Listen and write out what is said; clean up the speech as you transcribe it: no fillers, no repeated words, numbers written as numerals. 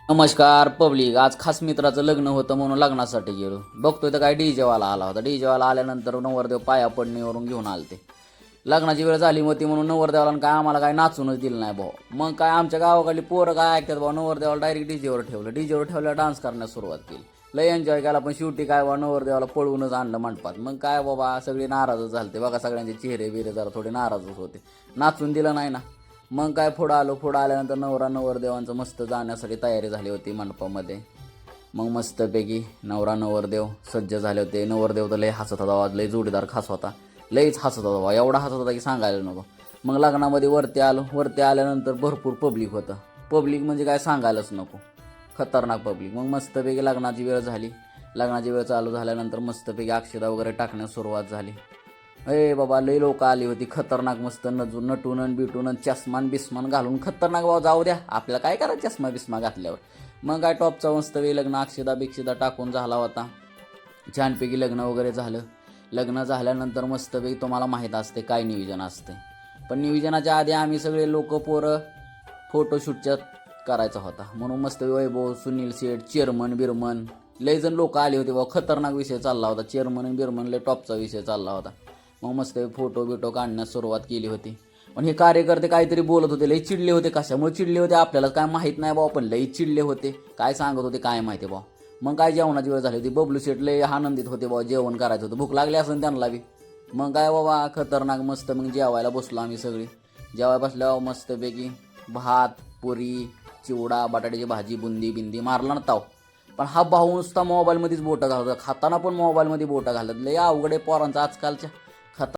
नमस्कार पब्लिक. आज खास मित्राचं लग्न होतं म्हणून लग्नासाठी गेलो. बघतोय तर काय डीजेवाला आला होता. डीजेवाला आल्यानंतर नवरदेव पाया पडणीवरून घेऊन आलते. लग्नाची वेळ झाली होती म्हणून नवरदेवाला काय आम्हाला काय नाचूनच दिलं नाही भाऊ. मग काय आमच्या गावाकडली पोरं काय ऐकतात भाऊ, नवरदेवाला डायरेक्ट डीजेवर ठेवलं. डीजेवर ठेवल्यावर डान्स करण्यास सुरुवात केली. लय एन्जॉय केला, पण शेवटी काय बा नवरदेवाला पळवूनच आणलं मंडपात. मग काय बाबा सगळे नाराजच झालते बघा, सगळ्यांचे चेहरे बिरे जरा थोडे नाराजच होते. नाचून दिलं नाही ना. मग काय पुढं आलो. पुढं आल्यानंतर नवरदेवांचं मस्त जाण्यासाठी तयारी झाली होती मंडपामध्ये. मग मस्तपैकी नवरदेव सज्ज झाले होते. नवरदेव तर लय हसत होता, लय जोडीदार खास होता, लईच हसत होता, एवढा हसत होता की सांगायला नको. मग लग्नामध्ये वरती आलो. वरती आल्यानंतर भरपूर पब्लिक होतं. पब्लिक म्हणजे काय सांगायलाच नको, खतरनाक पब्लिक. मग मस्तपैकी लग्नाची वेळ झाली. लग्नाची वेळ चालू झाल्यानंतर मस्तपैकी अक्षता वगैरे टाकण्यास सुरुवात झाली. अरे बाबा लई लोक आली होती, खतरनाक मस्त नटून बिटून चष्मान बिस्मान घालून खतरनाक. बाबा जाऊ द्या, आपल्याला काय करायचं चष्मा बिस्मा घातल्यावर. मग काय टॉपचा मस्तपैकी लग्न अक्षदा बिक्षदा टाकून झाला होता. छानपैकी लग्न वगैरे झालं. लग्न झाल्यानंतर मस्तपैकी तुम्हाला माहीत असते काय नियोजन असते. पण नियोजनाच्या आधी आम्ही सगळे लोक पोरं फोटोशूटच्या करायचा होता म्हणून मस्त वैभव, सुनील शेठ, चेअरमन बिरमन लय जण लोक आले होते. बाबा खतरनाक विषय चालला होता. चेअरमन बिरमन लय टॉपचा विषय चालला होता. मग मस्त फोटो बिटो काढण्यास सुरुवात केली होती. पण हे कार्यकर्ते काहीतरी बोलत होते, लई चिडले होते. कशामुळे चिडले होते आपल्याला काय माहीत नाही बाबा, पण लई चिडले होते. काय सांगत होते काय माहिती बाबा. मग काय जेवणाची वेळ झाली होती. बबलू शेठ लय आनंदित होते बाबा, जेवण करायचं होतं, भूक लागली असेल त्यांना बी. मग काय बाबा खतरनाक मस्त. मग जेवायला बसलो आम्ही सगळी. जेवायला बसल्यावर मस्तपैकी भात, पुरी, चिवडा, बटाट्याची भाजी, बुंदी बिंदी मारला ना ताव. पण हा भाऊ नुसता मोबाईलमध्येच बोटं घालत, खाताना पण मोबाईलमध्ये बोटं घालत. लय अवघड आहे पोरांचं आजकालच्या.